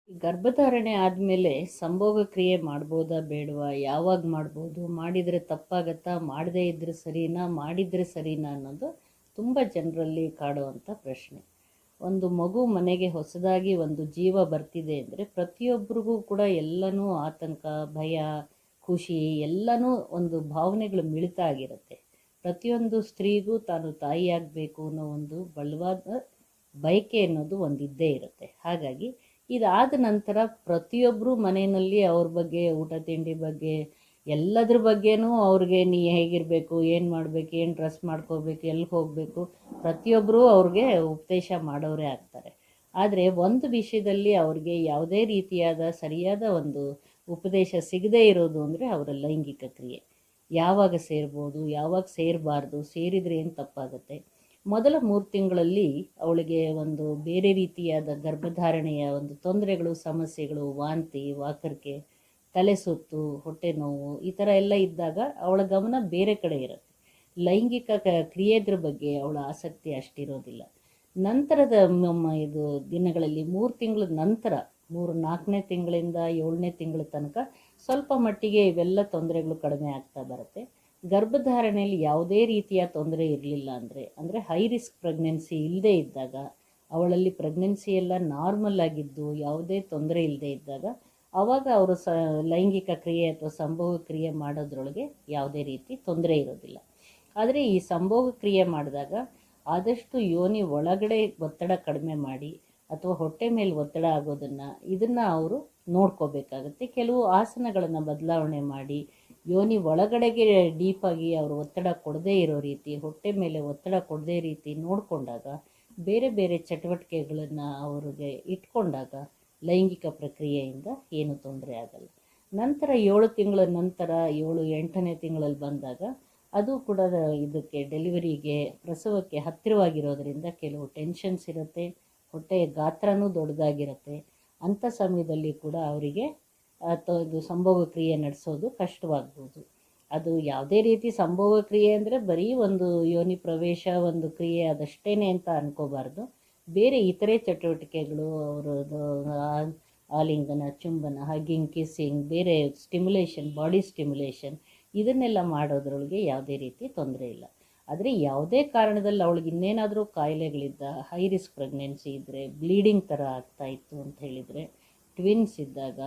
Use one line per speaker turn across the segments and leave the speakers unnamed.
ಗರ್ಭಧಾರಣೆ ಆದಮೇಲೆ ಸಂಭೋಗ ಕ್ರಿಯೆ ಮಾಡ್ಬೋದಾ ಬೇಡವಾ, ಯಾವಾಗ ಮಾಡ್ಬೋದು, ಮಾಡಿದರೆ ತಪ್ಪಾಗತ್ತಾ, ಮಾಡದೇ ಇದ್ದರೆ ಸರಿನಾ, ಮಾಡಿದರೆ ಸರಿನಾ ಅನ್ನೋದು ತುಂಬ ಜನರಲ್ಲಿ ಕಾಡುವಂಥ ಪ್ರಶ್ನೆ. ಒಂದು ಮಗು ಮನೆಗೆ ಹೊಸದಾಗಿ ಒಂದು ಜೀವ ಬರ್ತಿದೆ ಅಂದರೆ ಪ್ರತಿಯೊಬ್ಬರಿಗೂ ಕೂಡ ಎಲ್ಲನೂ ಆತಂಕ, ಭಯ, ಖುಷಿ ಎಲ್ಲನೂ ಒಂದು ಭಾವನೆಗಳು ಮಿಳಿತ ಆಗಿರುತ್ತೆ. ಪ್ರತಿಯೊಂದು ಸ್ತ್ರೀಗೂ ತಾನು ತಾಯಿಯಾಗಬೇಕು ಅನ್ನೋ ಒಂದು ಬಲವಾದ ಬಯಕೆ ಅನ್ನೋದು ಒಂದು ಇದ್ದೇ ಇರುತ್ತೆ. ಹಾಗಾಗಿ ಇದಾದ ನಂತರ ಪ್ರತಿಯೊಬ್ಬರು ಮನೆಯಲ್ಲಿ ಅವ್ರ ಬಗ್ಗೆ, ಊಟ ತಿಂಡಿ ಬಗ್ಗೆ, ಎಲ್ಲದ್ರ ಬಗ್ಗೆನೂ ಅವ್ರಿಗೆ ನೀ ಹೇಗಿರಬೇಕು, ಏನು ಮಾಡಬೇಕು, ಏನು ಡ್ರೆಸ್ ಮಾಡ್ಕೋಬೇಕು, ಎಲ್ಲಿಗೆ ಹೋಗಬೇಕು, ಪ್ರತಿಯೊಬ್ಬರೂ ಅವ್ರಿಗೆ ಉಪದೇಶ ಮಾಡೋರೇ ಆಗ್ತಾರೆ. ಆದರೆ ಒಂದು ವಿಷಯದಲ್ಲಿ ಅವ್ರಿಗೆ ಯಾವುದೇ ರೀತಿಯಾದ ಸರಿಯಾದ ಒಂದು ಉಪದೇಶ ಸಿಗದೇ ಇರೋದು ಅಂದರೆ ಅವರ ಲೈಂಗಿಕ ಕ್ರಿಯೆ. ಯಾವಾಗ ಸೇರ್ಬೋದು, ಯಾವಾಗ ಸೇರಬಾರ್ದು, ಸೇರಿದರೆ ಏನು ತಪ್ಪಾಗುತ್ತೆ. ಮೊದಲ 3 ತಿಂಗಳಲ್ಲಿ ಅವಳಿಗೆ ಒಂದು ಬೇರೆ ರೀತಿಯಾದ ಗರ್ಭಧಾರಣೆಯ ಒಂದು ತೊಂದರೆಗಳು, ಸಮಸ್ಯೆಗಳು, ವಾಂತಿ, ವಾಕರಿಕೆ, ತಲೆ ಸುತ್ತು, ಹೊಟ್ಟೆ ನೋವು ಈ ಥರ ಎಲ್ಲ ಇದ್ದಾಗ ಅವಳ ಗಮನ ಬೇರೆ ಕಡೆ ಇರುತ್ತೆ. ಲೈಂಗಿಕ ಕ್ರಿಯೆದ್ರ ಬಗ್ಗೆ ಅವಳ ಆಸಕ್ತಿ ಅಷ್ಟಿರೋದಿಲ್ಲ. ನಂತರದ ಇದು ದಿನಗಳಲ್ಲಿ 3 ತಿಂಗಳ ನಂತರ 4ನೇ ತಿಂಗಳಿಂದ 7ನೇ ತಿಂಗಳ ತನಕ ಸ್ವಲ್ಪ ಮಟ್ಟಿಗೆ ಇವೆಲ್ಲ ತೊಂದರೆಗಳು ಕಡಿಮೆ ಆಗ್ತಾ ಬರುತ್ತೆ. ಗರ್ಭಧಾರಣೆಯಲ್ಲಿ ಯಾವುದೇ ರೀತಿಯ ತೊಂದರೆ ಇರಲಿಲ್ಲ ಅಂದರೆ ಹೈ ರಿಸ್ಕ್ ಪ್ರೆಗ್ನೆನ್ಸಿ ಇಲ್ಲದೇ ಇದ್ದಾಗ, ಅವಳಲ್ಲಿ ಪ್ರೆಗ್ನೆನ್ಸಿ ಎಲ್ಲ ನಾರ್ಮಲ್ ಆಗಿದ್ದು ಯಾವುದೇ ತೊಂದರೆ ಇಲ್ಲದೇ ಇದ್ದಾಗ ಆವಾಗ ಅವರು ಲೈಂಗಿಕ ಕ್ರಿಯೆ ಅಥವಾ ಸಂಭೋಗ ಕ್ರಿಯೆ ಮಾಡೋದ್ರೊಳಗೆ ಯಾವುದೇ ರೀತಿ ತೊಂದರೆ ಇರೋದಿಲ್ಲ. ಆದರೆ ಈ ಸಂಭೋಗ ಕ್ರಿಯೆ ಮಾಡಿದಾಗ ಆದಷ್ಟು ಯೋನಿ ಒಳಗಡೆ ಒತ್ತಡ ಕಡಿಮೆ ಮಾಡಿ ಅಥವಾ ಹೊಟ್ಟೆ ಮೇಲೆ ಒತ್ತಡ ಇದನ್ನು ಅವರು ನೋಡ್ಕೋಬೇಕಾಗುತ್ತೆ. ಕೆಲವು ಆಸನಗಳನ್ನು ಬದಲಾವಣೆ ಮಾಡಿ ಯೋನಿ ಒಳಗಡೆಗೆ ಡೀಪಾಗಿ ಅವರು ಒತ್ತಡ ಕೊಡದೇ ಇರೋ ರೀತಿ, ಹೊಟ್ಟೆ ಮೇಲೆ ಒತ್ತಡ ಕೊಡದೇ ರೀತಿ ನೋಡಿಕೊಂಡಾಗ, ಬೇರೆ ಬೇರೆ ಚಟುವಟಿಕೆಗಳನ್ನು ಅವ್ರಿಗೆ ಇಟ್ಕೊಂಡಾಗ ಲೈಂಗಿಕ ಪ್ರಕ್ರಿಯೆಯಿಂದ ಏನು ತೊಂದರೆ ಆಗಲ್ಲ. ನಂತರ 7 ತಿಂಗಳ ನಂತರ 7-8ನೇ ತಿಂಗಳಲ್ಲಿ ಬಂದಾಗ ಅದು ಕೂಡ ಇದಕ್ಕೆ ಡೆಲಿವರಿಗೆ, ಪ್ರಸವಕ್ಕೆ ಹತ್ತಿರವಾಗಿರೋದ್ರಿಂದ ಕೆಲವು ಟೆನ್ಷನ್ಸ್ ಇರುತ್ತೆ, ಹೊಟ್ಟೆಯ ಗಾತ್ರನೂ ದೊಡ್ಡದಾಗಿರುತ್ತೆ. ಅಂಥ ಸಮಯದಲ್ಲಿ ಕೂಡ ಅವರಿಗೆ ಇದು ಸಂಭೋಗ ಕ್ರಿಯೆ ನಡೆಸೋದು ಕಷ್ಟವಾಗ್ಬೋದು. ಅದು ಯಾವುದೇ ರೀತಿ ಸಂಭೋಗ ಕ್ರಿಯೆ ಅಂದರೆ ಬರೀ ಒಂದು ಯೋನಿ ಪ್ರವೇಶ, ಒಂದು ಕ್ರಿಯೆ ಅದಷ್ಟೇ ಅಂತ ಅನ್ಕೋಬಾರ್ದು. ಬೇರೆ ಇತರೆ ಚಟುವಟಿಕೆಗಳು, ಅವರದು ಆಲಿಂಗನ, ಚುಂಬನ, ಹಗ್ಗಿಂಗ್, ಕಿಸ್ಸಿಂಗ್, ಬೇರೆ ಸ್ಟಿಮ್ಯುಲೇಷನ್, ಬಾಡಿ ಸ್ಟಿಮ್ಯುಲೇಷನ್ ಇದನ್ನೆಲ್ಲ ಮಾಡೋದ್ರೊಳಗೆ ಯಾವುದೇ ರೀತಿ ತೊಂದರೆ ಇಲ್ಲ. ಆದರೆ ಯಾವುದೇ ಕಾರಣದಲ್ಲಿ ಅವಳಿಗೆ ಇನ್ನೇನಾದರೂ ಕಾಯಿಲೆಗಳಿದ್ದ, ಹೈ ರಿಸ್ಕ್ ಪ್ರೆಗ್ನೆನ್ಸಿ ಇದ್ದರೆ, ಬ್ಲೀಡಿಂಗ್ ಥರ ಆಗ್ತಾಯಿತ್ತು ಅಂತ ಹೇಳಿದರೆ, ಟ್ವಿನ್ಸ್ ಇದ್ದಾಗ,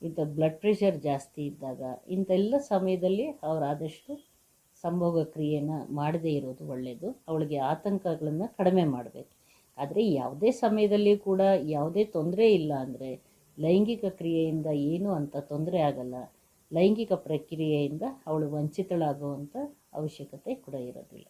ಇಂಥ ಬ್ಲಡ್ ಪ್ರೆಷರ್ ಜಾಸ್ತಿ ಇದ್ದಾಗ, ಇಂಥೆಲ್ಲ ಸಮಯದಲ್ಲಿ ಆದಷ್ಟು ಸಂಭೋಗ ಕ್ರಿಯೆನ ಮಾಡದೇ ಇರೋದು ಒಳ್ಳೆಯದು. ಅವಳಿಗೆ ಆತಂಕಗಳನ್ನು ಕಡಿಮೆ ಮಾಡಬೇಕು. ಆದರೆ ಯಾವುದೇ ಸಮಯದಲ್ಲಿ ಕೂಡ ಯಾವುದೇ ತೊಂದರೆ ಇಲ್ಲ ಅಂದರೆ ಲೈಂಗಿಕ ಕ್ರಿಯೆಯಿಂದ ಏನೂ ಅಂಥ ತೊಂದರೆ ಆಗಲ್ಲ. ಲೈಂಗಿಕ ಪ್ರಕ್ರಿಯೆಯಿಂದ ಅವಳು ವಂಚಿತಳಾಗುವಂಥ ಅವಶ್ಯಕತೆ ಕೂಡ ಇರೋದಿಲ್ಲ.